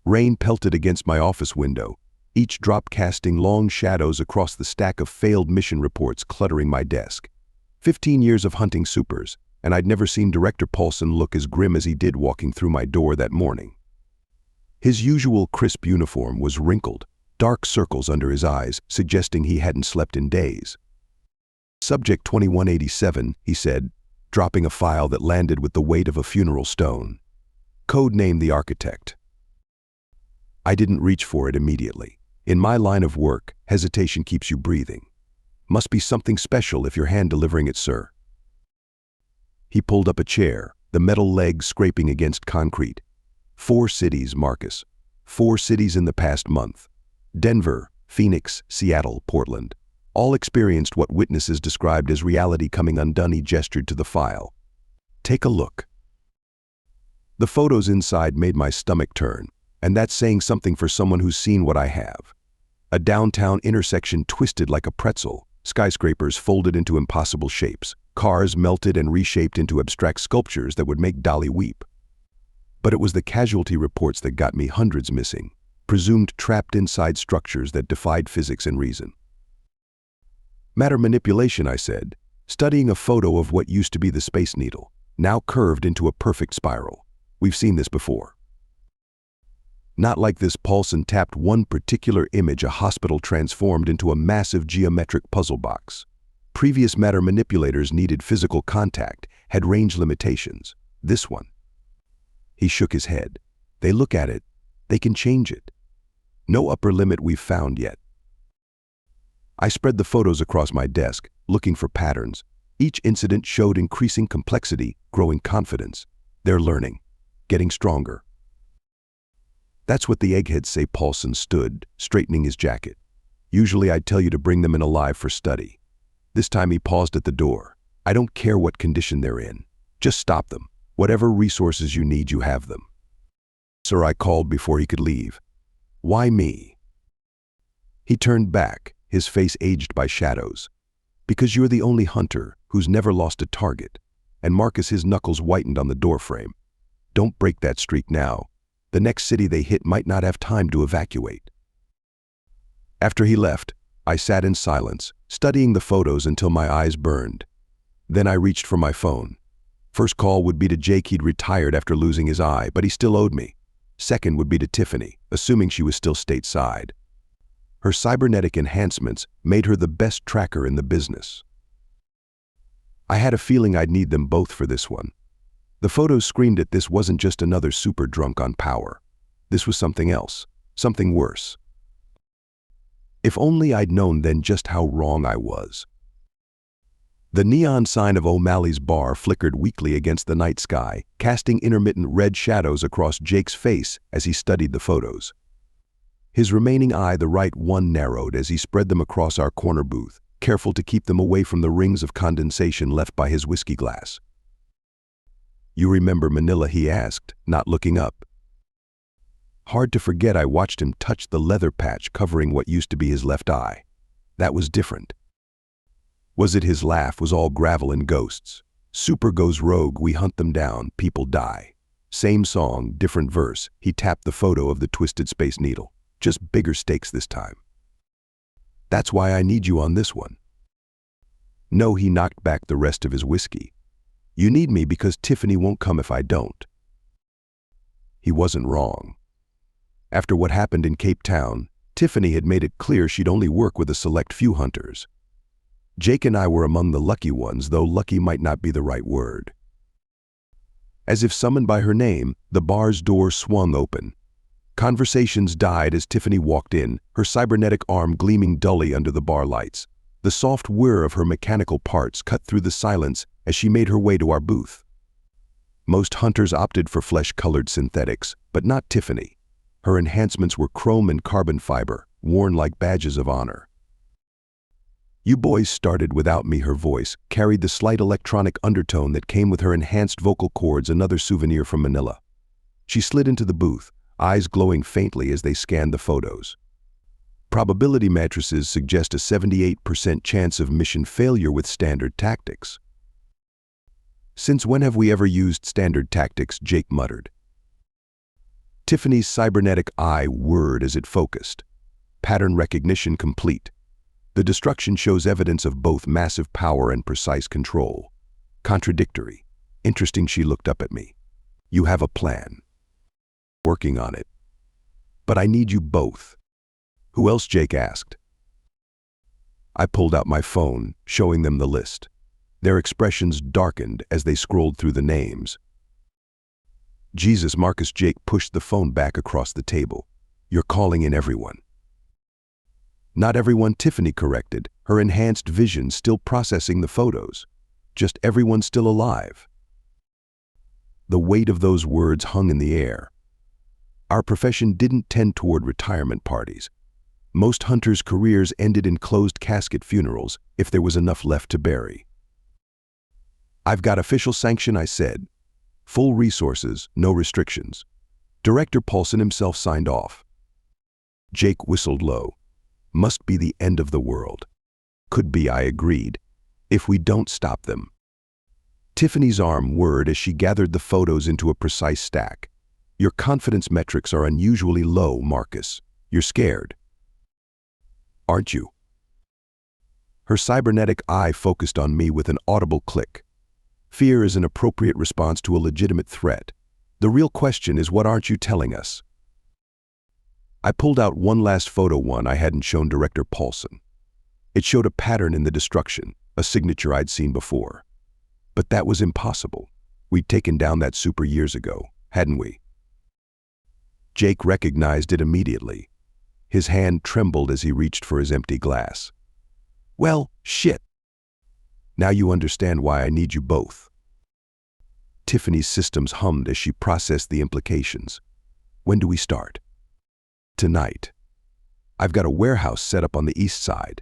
Rain pelted against my office window, each drop casting long shadows across the stack of failed mission reports cluttering my desk. 15 years of hunting supers, and I'd never seen Director Paulson look as grim as he did walking through my door that morning. His usual crisp uniform was wrinkled, dark circles under his eyes suggesting he hadn't slept in days. "Subject 2187, he said, dropping a file that landed with the weight of a funeral stone. "Codename the architect." I didn't reach for it immediately. In my line of work, hesitation keeps you breathing. "Must be something special if you're hand-delivering it, sir." He pulled up a chair, the metal legs scraping against concrete. "4 cities, Marcus. 4 cities in the past month. Denver, Phoenix, Seattle, Portland. All experienced what witnesses described as reality coming undone." He gestured to the file. "Take a look." The photos inside made my stomach turn, and that's saying something for someone who's seen what I have. A downtown intersection twisted like a pretzel, skyscrapers folded into impossible shapes, cars melted and reshaped into abstract sculptures that would make Dali weep. But it was the casualty reports that got me. Hundreds missing, presumed trapped inside structures that defied physics and reason. "Matter manipulation," I said, studying a photo of what used to be the Space Needle, now curved into a perfect spiral. "We've seen this before." Not like this. Paulson tapped one particular image. A hospital transformed into a massive geometric puzzle box. Previous matter manipulators needed physical contact, had range limitations. This one. He shook his head. "They look at it. They can change it. No upper limit we've found yet." I spread the photos across my desk, looking for patterns. Each incident showed increasing complexity, growing confidence. They're learning, getting stronger. "That's what the eggheads say." Paulson stood, straightening his jacket. "Usually I'd tell you to bring them in alive for study. This time," he paused at the door, "I don't care what condition they're in. Just stop them. Whatever resources you need, you have them." "Sir," I called before he could leave. "Why me?" He turned back, his face aged by shadows. "Because you're the only hunter who's never lost a target." And Marcus, his knuckles whitened on the doorframe. "Don't break that streak now. The next city they hit might not have time to evacuate." After he left, I sat in silence, studying the photos until my eyes burned. Then I reached for my phone. First call would be to Jake. He'd retired after losing his eye, but he still owed me. Second would be to Tiffany, assuming she was still stateside. Her cybernetic enhancements made her the best tracker in the business. I had a feeling I'd need them both for this one. The photos screamed it. This wasn't just another super drunk on power. This was something else, something worse. If only I'd known then just how wrong I was. The neon sign of O'Malley's bar flickered weakly against the night sky, casting intermittent red shadows across Jake's face as he studied the photos. His remaining eye, the right one, narrowed as he spread them across our corner booth, careful to keep them away from the rings of condensation left by his whiskey glass. "You remember Manila?" he asked, not looking up. Hard to forget. I watched him touch the leather patch covering what used to be his left eye. That was different. Was it his laugh was all gravel and ghosts? "Super goes rogue, we hunt them down, people die." Same song, different verse. He tapped the photo of the twisted Space Needle. "Just bigger stakes this time." "That's why I need you on this one." "No," he knocked back the rest of his whiskey. "You need me because Tiffany won't come if I don't." He wasn't wrong. After what happened in Cape Town, Tiffany had made it clear she'd only work with a select few hunters. Jake and I were among the lucky ones, though lucky might not be the right word. As if summoned by her name, the bar's door swung open. Conversations died as Tiffany walked in, her cybernetic arm gleaming dully under the bar lights. The soft whir of her mechanical parts cut through the silence as she made her way to our booth. Most hunters opted for flesh-colored synthetics, but not Tiffany. Her enhancements were chrome and carbon fiber, worn like badges of honor. "You boys started without me." Her voice carried the slight electronic undertone that came with her enhanced vocal cords, another souvenir from Manila. She slid into the booth, eyes glowing faintly as they scanned the photos. "Probability matrices suggest a 78% chance of mission failure with standard tactics." "Since when have we ever used standard tactics?" Jake muttered. Tiffany's cybernetic eye whirred as it focused. Pattern recognition complete. The destruction shows evidence of both massive power and precise control. Contradictory. Interesting, she looked up at me. You have a plan. Working on it. But I need you both. Who else? Jake asked. I pulled out my phone, showing them the list. Their expressions darkened as they scrolled through the names. Jesus, Marcus. Jake pushed the phone back across the table. You're calling in everyone. Not everyone, Tiffany corrected, her enhanced vision still processing the photos. Just everyone still alive. The weight of those words hung in the air. Our profession didn't tend toward retirement parties. Most hunters' careers ended in closed casket funerals if there was enough left to bury. I've got official sanction, I said. Full resources, no restrictions. Director Paulson himself signed off. Jake whistled low. Must be the end of the world. Could be, I agreed, if we don't stop them. Tiffany's arm whirred as she gathered the photos into a precise stack. Your confidence metrics are unusually low, Marcus. You're scared. Aren't you? Her cybernetic eye focused on me with an audible click. Fear is an appropriate response to a legitimate threat. The real question is, what aren't you telling us? I pulled out one last photo, one I hadn't shown Director Paulson. It showed a pattern in the destruction, a signature I'd seen before. But that was impossible. We'd taken down that super years ago, hadn't we? Jake recognized it immediately. His hand trembled as he reached for his empty glass. Well, shit. Now you understand why I need you both. Tiffany's systems hummed as she processed the implications. When do we start? Tonight. I've got a warehouse set up on the east side.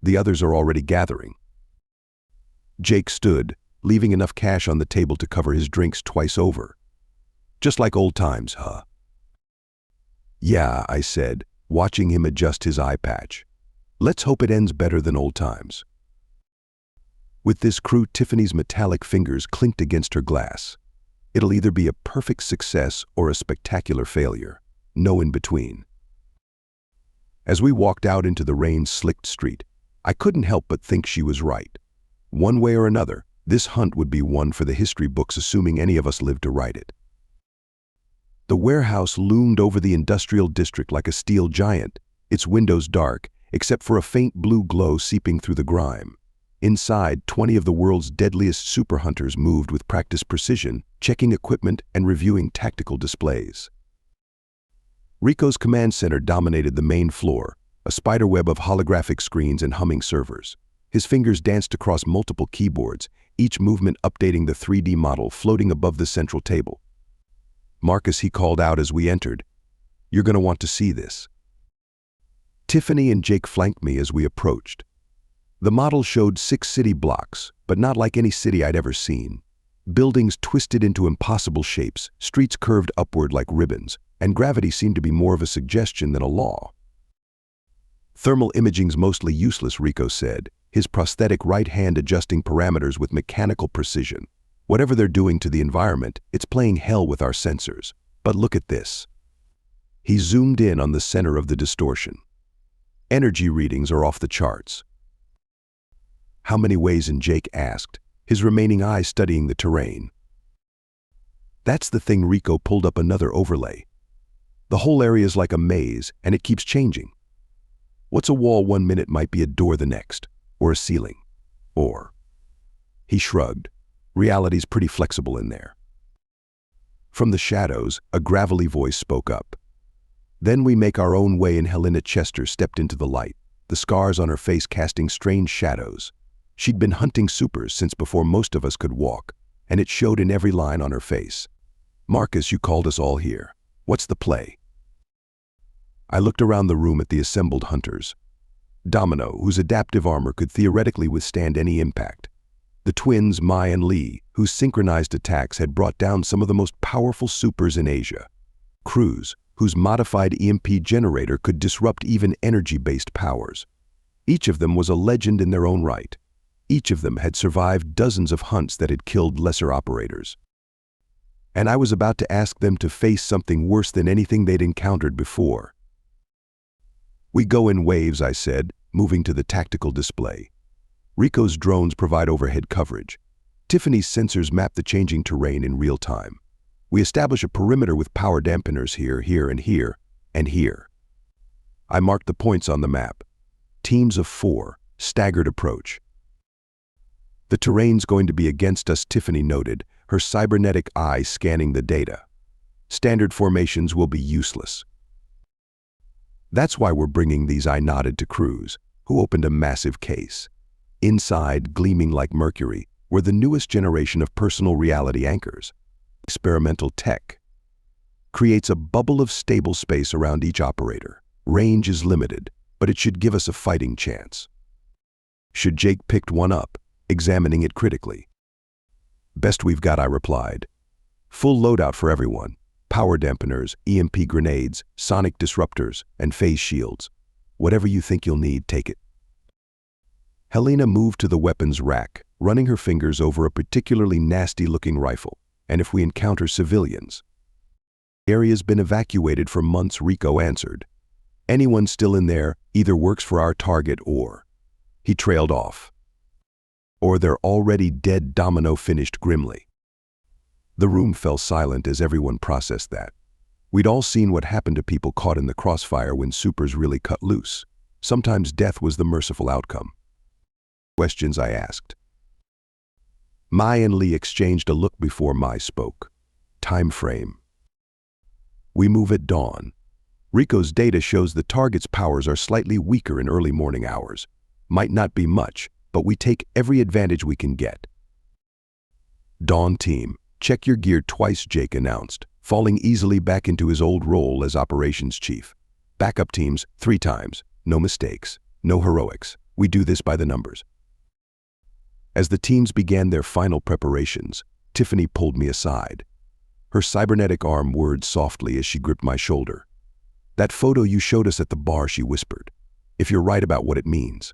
The others are already gathering. Jake stood, leaving enough cash on the table to cover his drinks twice over. Just like old times, huh? Yeah, I said, watching him adjust his eye patch. Let's hope it ends better than old times. With this crew, Tiffany's metallic fingers clinked against her glass. It'll either be a perfect success or a spectacular failure. No in between. As we walked out into the rain-slicked street, I couldn't help but think she was right. One way or another, this hunt would be one for the history books, assuming any of us lived to write it. The warehouse loomed over the industrial district like a steel giant, its windows dark, except for a faint blue glow seeping through the grime. Inside, 20 of the world's deadliest super hunters moved with practiced precision, checking equipment and reviewing tactical displays. Rico's command center dominated the main floor, a spiderweb of holographic screens and humming servers. His fingers danced across multiple keyboards, each movement updating the 3D model floating above the central table. Marcus, he called out as we entered. You're going to want to see this. Tiffany and Jake flanked me as we approached. The model showed 6 city blocks, but not like any city I'd ever seen. Buildings twisted into impossible shapes, streets curved upward like ribbons, and gravity seemed to be more of a suggestion than a law. Thermal imaging's mostly useless, Rico said, his prosthetic right hand adjusting parameters with mechanical precision. Whatever they're doing to the environment, it's playing hell with our sensors. But look at this. He zoomed in on the center of the distortion. Energy readings are off the charts. How many ways? And Jake asked, his remaining eye studying the terrain. That's the thing. Rico pulled up another overlay. The whole area is like a maze, and it keeps changing. What's a wall 1 minute might be a door the next, or a ceiling, or... He shrugged. Reality's pretty flexible in there. From the shadows, a gravelly voice spoke up. Then we make our own way, and Helena Chester stepped into the light, the scars on her face casting strange shadows. She'd been hunting supers since before most of us could walk, and it showed in every line on her face. Marcus, you called us all here. What's the play? I looked around the room at the assembled hunters. Domino, whose adaptive armor could theoretically withstand any impact. The twins, Mai and Lee, whose synchronized attacks had brought down some of the most powerful supers in Asia. Cruz, whose modified EMP generator could disrupt even energy-based powers. Each of them was a legend in their own right. Each of them had survived dozens of hunts that had killed lesser operators. and I was about to ask them to face something worse than anything they'd encountered before. "We go in waves," I said, moving to the tactical display. Rico's drones provide overhead coverage. Tiffany's sensors map the changing terrain in real time. We establish a perimeter with power dampeners here, here, and here, and here. I marked the points on the map. Teams of 4, staggered approach. "The terrain's going to be against us," Tiffany noted, her cybernetic eye scanning the data. "Standard formations will be useless." "That's why we're bringing these," I nodded to Cruz, who opened a massive case. Inside, gleaming like mercury, were the newest generation of personal reality anchors. Experimental tech creates a bubble of stable space around each operator. Range is limited, but it should give us a fighting chance. Should Jake picked one up, examining it critically. "Best we've got," I replied. "Full loadout for everyone. Power dampeners, EMP grenades, sonic disruptors, and phase shields. Whatever you think you'll need, take it." Helena moved to the weapons rack, running her fingers over a particularly nasty-looking rifle. "And if we encounter civilians?" "The area's been evacuated for months," Rico answered. "Anyone still in there either works for our target or..." He trailed off. "Or they're already dead," Domino finished grimly. The room fell silent as everyone processed that. We'd all seen what happened to people caught in the crossfire when supers really cut loose. Sometimes death was the merciful outcome. "Questions?" I asked. Mai and Lee exchanged a look before Mai spoke. "Time frame." "We move at dawn. Rico's data shows the target's powers are slightly weaker in early morning hours. Might not be much, but we take every advantage we can get." "Dawn team, check your gear twice," Jake announced, falling easily back into his old role as operations chief. "Backup teams 3 times. No mistakes, no heroics. We do this by the numbers." As the teams began their final preparations, Tiffany pulled me aside. Her cybernetic arm whirred softly as she gripped my shoulder. "That photo you showed us at the bar," she whispered. "If you're right about what it means."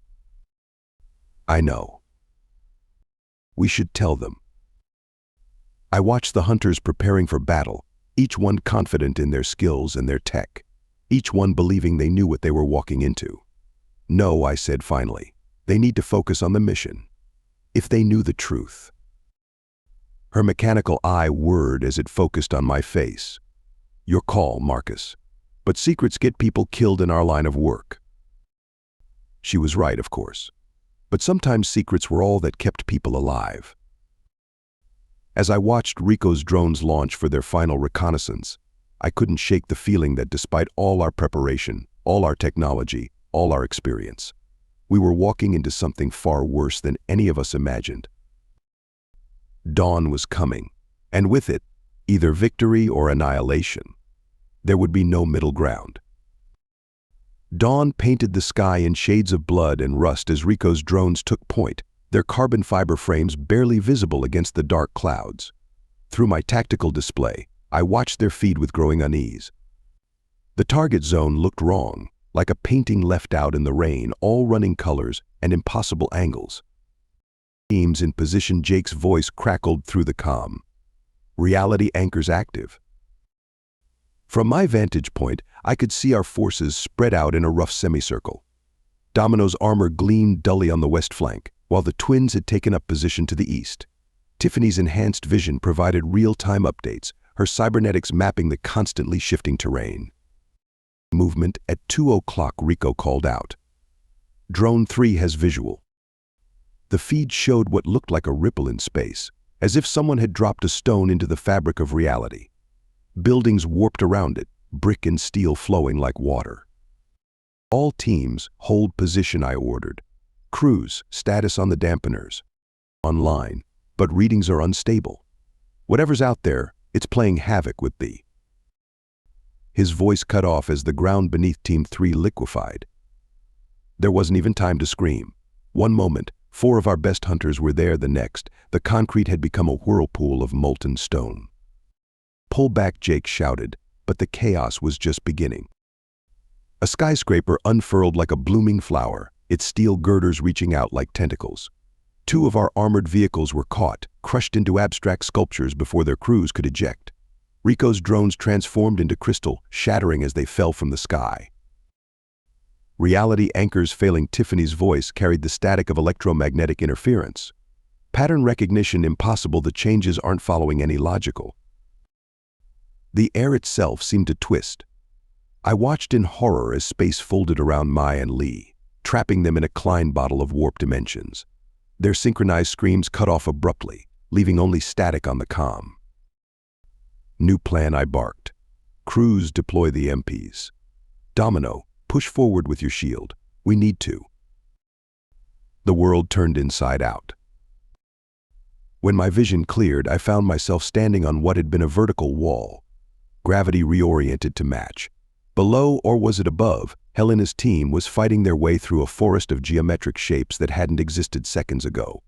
"I know. We should tell them." I watched the hunters preparing for battle, each one confident in their skills and their tech, each one believing they knew what they were walking into. "No," I said finally. "They need to focus on the mission. If they knew the truth." Her mechanical eye whirred as it focused on my face. "Your call, Marcus. But secrets get people killed in our line of work." She was right, of course. But sometimes secrets were all that kept people alive. As I watched Rico's drones launch for their final reconnaissance, I couldn't shake the feeling that despite all our preparation, all our technology, all our experience, we were walking into something far worse than any of us imagined. Dawn was coming, and with it, either victory or annihilation. There would be no middle ground. Dawn painted the sky in shades of blood and rust as Rico's drones took point, their carbon fiber frames barely visible against the dark clouds. Through my tactical display, I watched their feed with growing unease. The target zone looked wrong, like a painting left out in the rain, all running colors and impossible angles. "Teams in position," Jake's voice crackled through the comm. "Reality anchors active." From my vantage point, I could see our forces spread out in a rough semicircle. Domino's armor gleamed dully on the west flank, while the twins had taken up position to the east. Tiffany's enhanced vision provided real-time updates, her cybernetics mapping the constantly shifting terrain. "Movement at 2 o'clock," Rico called out. "Drone 3 has visual." The feed showed what looked like a ripple in space, as if someone had dropped a stone into the fabric of reality. Buildings warped around it, brick and steel flowing like water. "All teams, hold position," I ordered. "Cruz, status on the dampeners." "Online, but readings are unstable. Whatever's out there, it's playing havoc with thee." His voice cut off as the ground beneath Team 3 liquefied. There wasn't even time to scream. One moment, 4 of our best hunters were there, the next, the concrete had become a whirlpool of molten stone. "Pull back," Jake shouted, but the chaos was just beginning. A skyscraper unfurled like a blooming flower, its steel girders reaching out like tentacles. Two of our armored vehicles were caught, crushed into abstract sculptures before their crews could eject. Rico's drones transformed into crystal, shattering as they fell from the sky. Reality anchors failing Tiffany's voice carried the static of electromagnetic interference. Pattern recognition impossible, the changes aren't following any logical. The air itself seemed to twist. I watched in horror as space folded around Mai and Lee, trapping them in a Klein bottle of warped dimensions. Their synchronized screams cut off abruptly, leaving only static on the comm. New plan, I barked. Crews, deploy the MPs. Domino, push forward with your shield. We need to. The world turned inside out. When my vision cleared, I found myself standing on what had been a vertical wall. Gravity reoriented to match. Below, or was it above, Helena's team was fighting their way through a forest of geometric shapes that hadn't existed seconds ago.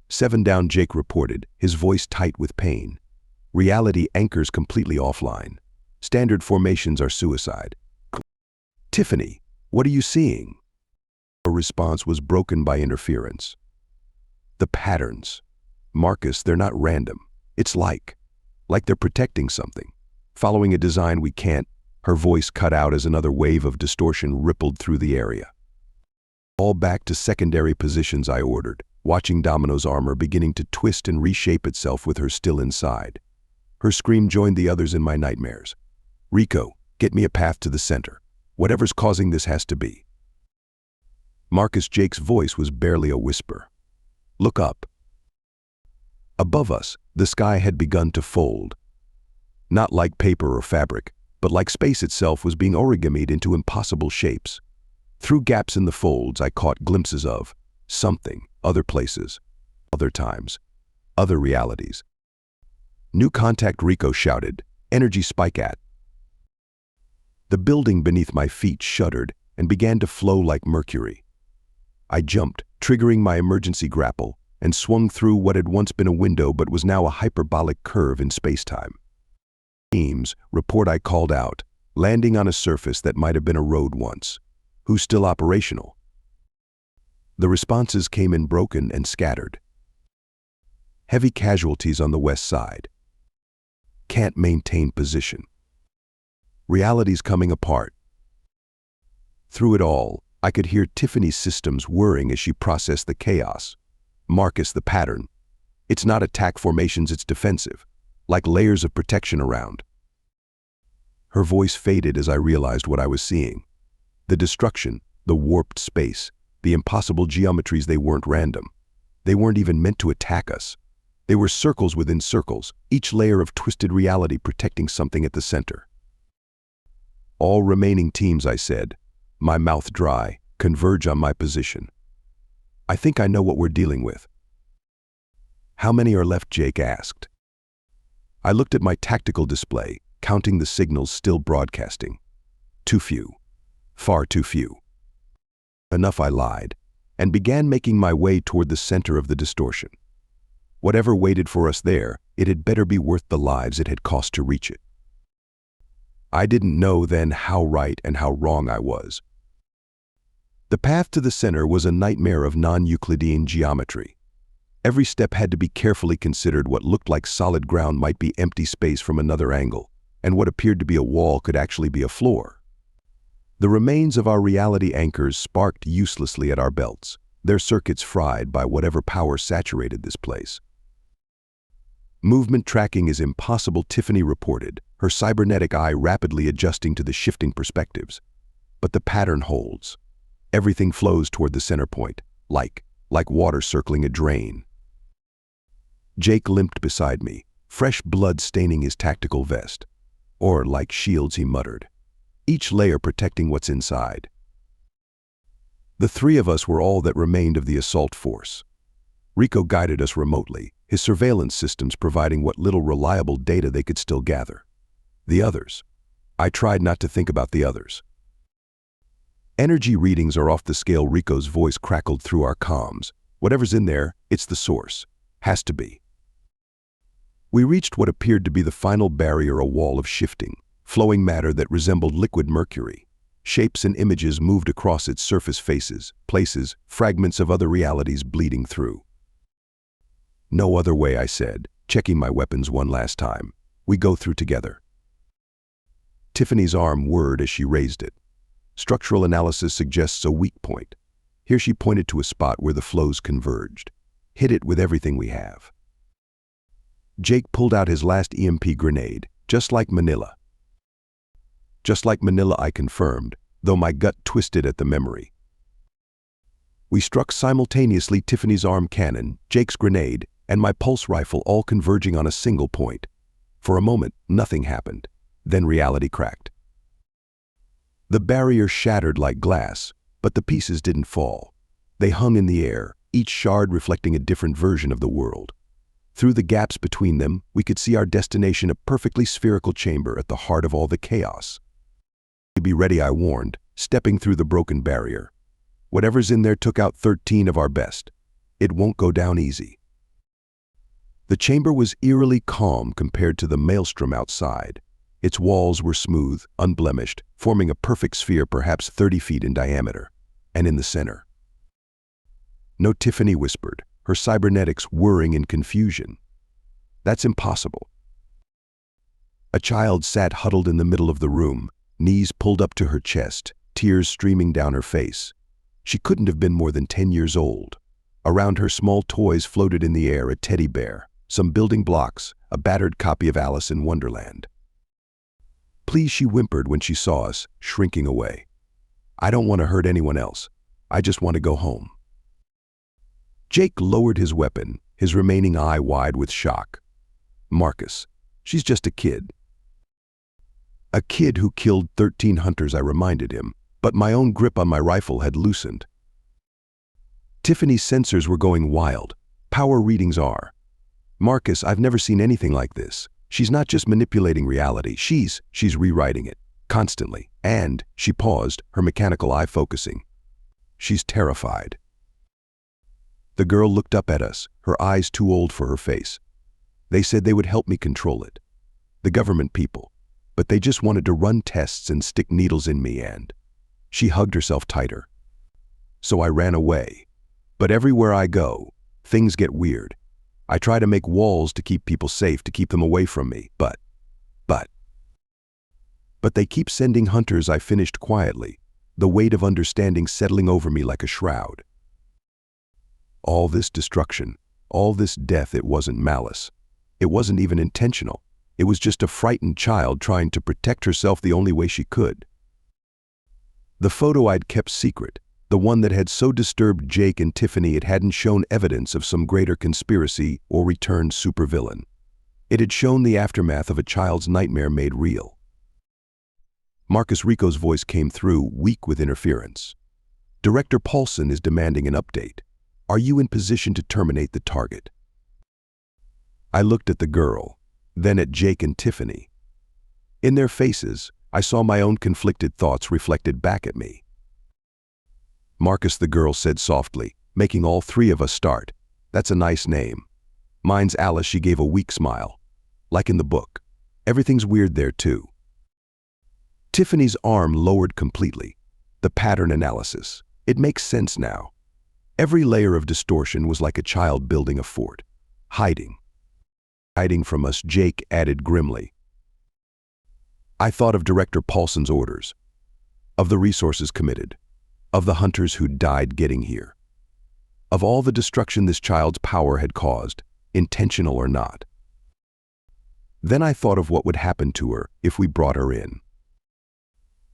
7 down, Jake reported, his voice tight with pain. Reality anchors completely offline. Standard formations are suicide. Tiffany, what are you seeing? Her response was broken by interference. The patterns. Marcus, they're not random. It's like they're protecting something. Following a design we can't. Her voice cut out as another wave of distortion rippled through the area. All back to secondary positions, I ordered, watching Domino's armor beginning to twist and reshape itself with her still inside. Her scream joined the others in my nightmares. Rico, get me a path to the center. Whatever's causing this has to be. Marcus, Jake's voice was barely a whisper. Look up. Above us, the sky had begun to fold. Not like paper or fabric, but like space itself was being origamied into impossible shapes. Through gaps in the folds, I caught glimpses of something, other places, other times, other realities. New contact, Rico shouted. Energy spike at. The building beneath my feet shuddered and began to flow like mercury. I jumped, triggering my emergency grapple, and swung through what had once been a window but was now a hyperbolic curve in space-time. Teams, report, I called out, landing on a surface that might have been a road once. Who's still operational? The responses came in broken and scattered. Heavy casualties on the west side. Can't maintain position. Reality's coming apart. Through it all, I could hear Tiffany's systems whirring as she processed the chaos. Marcus, the pattern. It's not attack formations, it's defensive. Like layers of protection around. Her voice faded as I realized what I was seeing. The destruction, the warped space, the impossible geometries, they weren't random. They weren't even meant to attack us. They were circles within circles, each layer of twisted reality protecting something at the center. All remaining teams, I said, my mouth dry, converge on my position. I think I know what we're dealing with. How many are left? Jake asked. I looked at my tactical display, counting the signals still broadcasting. Too few. Far too few. Enough, I lied, and began making my way toward the center of the distortion. Whatever waited for us there, it had better be worth the lives it had cost to reach it. I didn't know then how right and how wrong I was. The path to the center was a nightmare of non-Euclidean geometry. Every step had to be carefully considered. What looked like solid ground might be empty space from another angle, and what appeared to be a wall could actually be a floor. The remains of our reality anchors sparked uselessly at our belts, their circuits fried by whatever power saturated this place. Movement tracking is impossible, Tiffany reported, her cybernetic eye rapidly adjusting to the shifting perspectives. But the pattern holds. Everything flows toward the center point, like water circling a drain. Jake limped beside me, fresh blood staining his tactical vest. Or like shields, he muttered, each layer protecting what's inside. The three of us were all that remained of the assault force. Rico guided us remotely, his surveillance systems providing what little reliable data they could still gather. The others. I tried not to think about the others. Energy readings are off the scale, Rico's voice crackled through our comms. Whatever's in there, it's the source. Has to be. We reached what appeared to be the final barrier, a wall of shifting, flowing matter that resembled liquid mercury. Shapes and images moved across its surface faces, places, fragments of other realities bleeding through. No other way, I said, checking my weapons one last time. We go through together. Tiffany's arm whirred as she raised it. Structural analysis suggests a weak point. Here she pointed to a spot where the flows converged. Hit it with everything we have. Jake pulled out his last EMP grenade, just like Manila. Just like Manila, I confirmed, though my gut twisted at the memory. We struck simultaneously, Tiffany's arm cannon, Jake's grenade, and my pulse rifle all converging on a single point. For a moment, nothing happened. Then reality cracked. The barrier shattered like glass, but the pieces didn't fall. They hung in the air, each shard reflecting a different version of the world. Through the gaps between them, we could see our destination, a perfectly spherical chamber at the heart of all the chaos. Be ready, I warned, stepping through the broken barrier. Whatever's in there took out 13 of our best. It won't go down easy. The chamber was eerily calm compared to the maelstrom outside. Its walls were smooth, unblemished, forming a perfect sphere perhaps 30 feet in diameter. And in the center. No, Tiffany whispered, her cybernetics whirring in confusion. That's impossible. A child sat huddled in the middle of the room, knees pulled up to her chest, tears streaming down her face. She couldn't have been more than 10 years old. Around her, small toys floated in the air, a teddy bear, some building blocks, a battered copy of Alice in Wonderland. Please, she whimpered when she saw us, shrinking away. I don't want to hurt anyone else. I just want to go home. Jake lowered his weapon, his remaining eye wide with shock. Marcus, she's just a kid. A kid who killed 13 hunters, I reminded him, but my own grip on my rifle had loosened. Tiffany's sensors were going wild. Power readings are. Marcus, I've never seen anything like this. She's not just manipulating reality, she's rewriting it, constantly. And, she paused, her mechanical eye focusing. She's terrified. The girl looked up at us, her eyes too old for her face. They said they would help me control it. The government people. But they just wanted to run tests and stick needles in me, and she hugged herself tighter. So I ran away. But everywhere I go, things get weird. I try to make walls to keep people safe, to keep them away from me, but they keep sending hunters, I finished quietly, the weight of understanding settling over me like a shroud. All this destruction, all this death, it wasn't malice. It wasn't even intentional. It was just a frightened child trying to protect herself the only way she could. The photo I'd kept secret, the one that had so disturbed Jake and Tiffany, it hadn't shown evidence of some greater conspiracy or returned supervillain. It had shown the aftermath of a child's nightmare made real. Marcus Rico's voice came through, weak with interference. Director Paulson is demanding an update. Are you in position to terminate the target? I looked at the girl, then at Jake and Tiffany. In their faces, I saw my own conflicted thoughts reflected back at me. Marcus, the girl said softly, making all three of us start. That's a nice name. Mine's Alice, she gave a weak smile. Like in the book. Everything's weird there too. Tiffany's arm lowered completely. The pattern analysis. It makes sense now. Every layer of distortion was like a child building a fort. Hiding from us, Jake added grimly. I thought of Director Paulson's orders, of the resources committed, of the hunters who died getting here, of all the destruction this child's power had caused, intentional or not. Then I thought of what would happen to her if we brought her in.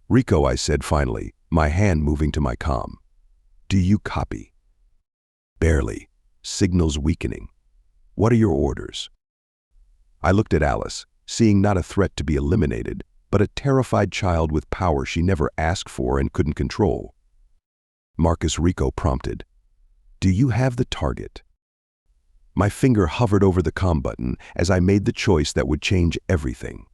Rico, I said finally, my hand moving to my comm. Do you copy? Barely. Signals weakening. What are your orders? I looked at Alice, seeing not a threat to be eliminated, but a terrified child with power she never asked for and couldn't control. Marcus, Rico prompted. Do you have the target? My finger hovered over the comm button as I made the choice that would change everything.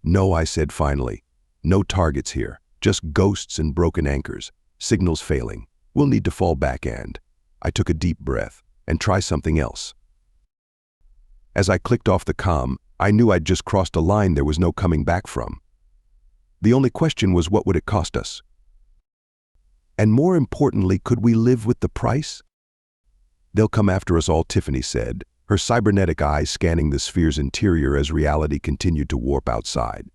No, I said finally. No targets here, just ghosts and broken anchors, signals failing. We'll need to fall back and I took a deep breath and try something else. As I clicked off the comm, I knew I'd just crossed a line there was no coming back from. The only question was, what would it cost us? And more importantly, could we live with the price? They'll come after us all, Tiffany said, her cybernetic eyes scanning the sphere's interior as reality continued to warp outside.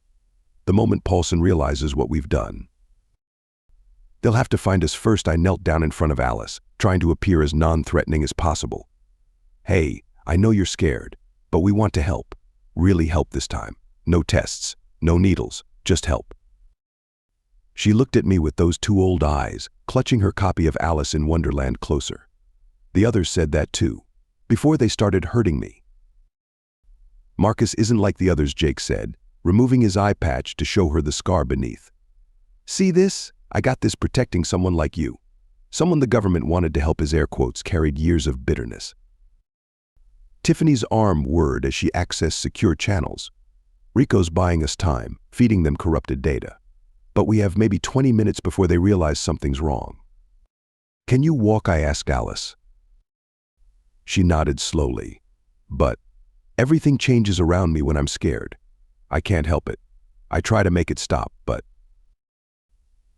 The moment Paulson realizes what we've done. They'll have to find us first. I knelt down in front of Alice, trying to appear as non-threatening as possible. Hey, I know you're scared, but we want to help. Really help this time. No tests, no needles, just help. She looked at me with those two old eyes, clutching her copy of Alice in Wonderland closer. The others said that too, before they started hurting me. Marcus isn't like the others, Jake said, removing his eye patch to show her the scar beneath. See this? I got this protecting someone like you. Someone the government wanted to help. His air quotes carried years of bitterness. Tiffany's arm whirred as she accessed secure channels. Rico's buying us time, feeding them corrupted data. But we have maybe 20 minutes before they realize something's wrong. Can you walk? I asked Alice. She nodded slowly. But everything changes around me when I'm scared. I can't help it. I try to make it stop, but...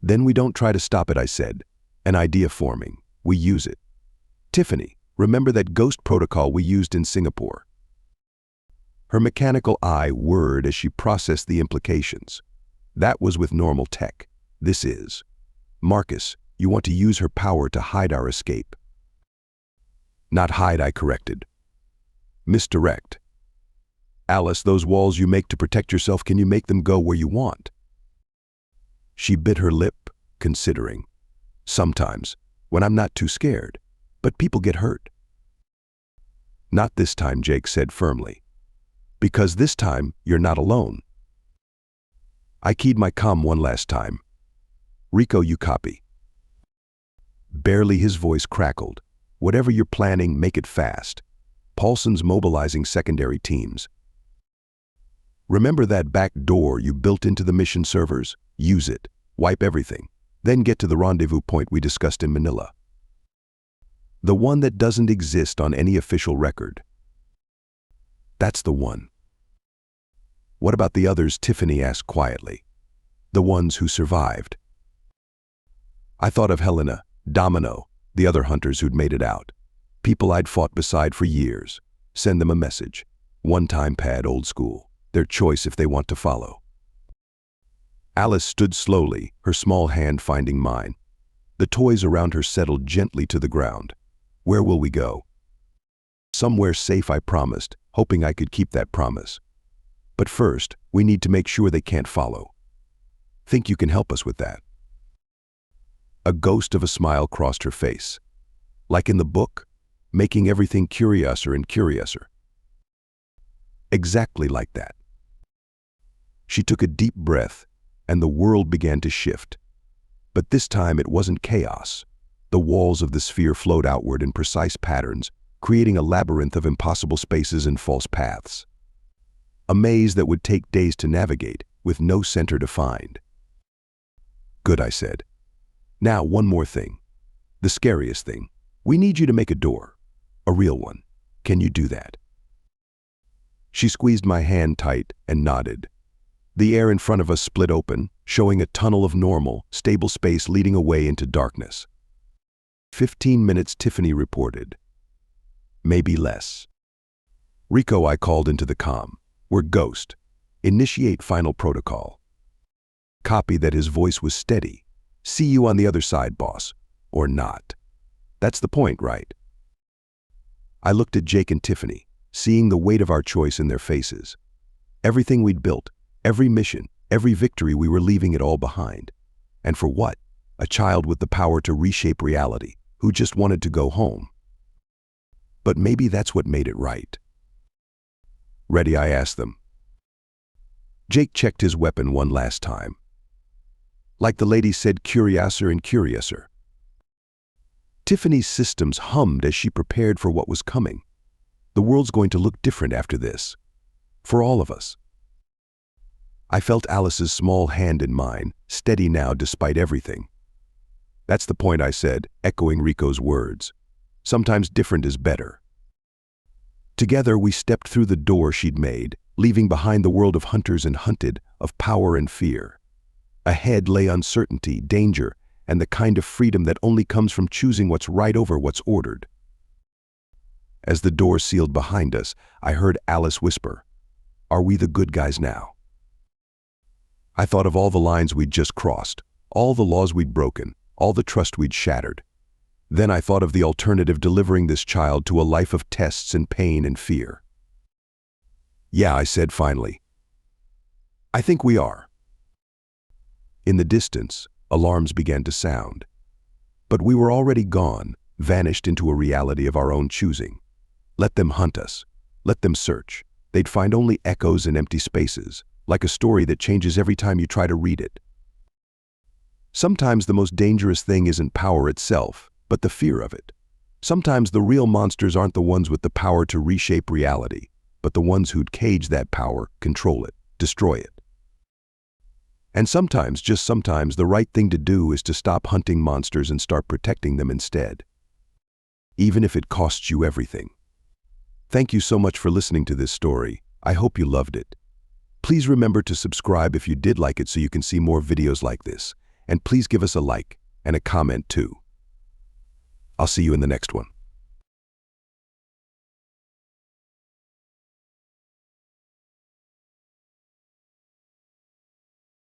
Then we don't try to stop it, I said. An idea forming. We use it. Tiffany, remember that ghost protocol we used in Singapore? Her mechanical eye whirred as she processed the implications. That was with normal tech. This is. Marcus, you want to use her power to hide our escape. Not hide, I corrected. Misdirect. Alice, those walls you make to protect yourself, can you make them go where you want? She bit her lip, considering. Sometimes, when I'm not too scared, but people get hurt. Not this time, Jake said firmly. Because this time, you're not alone. I keyed my comm one last time. Rico, you copy. Barely, his voice crackled. Whatever you're planning, make it fast. Paulson's mobilizing secondary teams. Remember that back door you built into the mission servers? Use it. Wipe everything. Then get to the rendezvous point we discussed in Manila. The one that doesn't exist on any official record. That's the one. What about the others? Tiffany asked quietly. The ones who survived. I thought of Helena, Domino, the other hunters who'd made it out. People I'd fought beside for years. Send them a message. One-time pad, old school. Their choice if they want to follow. Alice stood slowly, her small hand finding mine. The toys around her settled gently to the ground. Where will we go? Somewhere safe, I promised, hoping I could keep that promise. But first, we need to make sure they can't follow. Think you can help us with that? A ghost of a smile crossed her face. Like in the book, making everything curiouser and curiouser. Exactly like that. She took a deep breath, and the world began to shift. But this time it wasn't chaos. The walls of the sphere flowed outward in precise patterns, creating a labyrinth of impossible spaces and false paths. A maze that would take days to navigate, with no center to find. Good, I said. Now, one more thing. The scariest thing. We need you to make a door. A real one. Can you do that? She squeezed my hand tight and nodded. The air in front of us split open, showing a tunnel of normal, stable space leading away into darkness. 15 minutes, Tiffany reported. Maybe less. Rico, I called into the comm. We're Ghost. Initiate final protocol. Copy that. His voice was steady. See you on the other side, boss. Or not. That's the point, right? I looked at Jake and Tiffany, seeing the weight of our choice in their faces. Everything we'd built, every mission, every victory, we were leaving it all behind. And for what? A child with the power to reshape reality, who just wanted to go home. But maybe that's what made it right. Ready? I asked them. Jake checked his weapon one last time. Like the lady said, curiouser and curiouser. Tiffany's systems hummed as she prepared for what was coming. The world's going to look different after this. For all of us. I felt Alice's small hand in mine, steady now despite everything. That's the point, I said, echoing Rico's words. Sometimes different is better. Together we stepped through the door she'd made, leaving behind the world of hunters and hunted, of power and fear. Ahead lay uncertainty, danger, and the kind of freedom that only comes from choosing what's right over what's ordered. As the door sealed behind us, I heard Alice whisper, "Are we the good guys now?" I thought of all the lines we'd just crossed, all the laws we'd broken, all the trust we'd shattered. Then I thought of the alternative, delivering this child to a life of tests and pain and fear. "Yeah," I said finally. "I think we are." In the distance, alarms began to sound. But we were already gone, vanished into a reality of our own choosing. Let them hunt us. Let them search. They'd find only echoes in empty spaces, like a story that changes every time you try to read it. Sometimes the most dangerous thing isn't power itself, but the fear of it. Sometimes the real monsters aren't the ones with the power to reshape reality, but the ones who'd cage that power, control it, destroy it. And sometimes, just sometimes, the right thing to do is to stop hunting monsters and start protecting them instead. Even if it costs you everything. Thank you so much for listening to this story. I hope you loved it. Please remember to subscribe if you did like it so you can see more videos like this. And please give us a like and a comment too. I'll see you in the next one.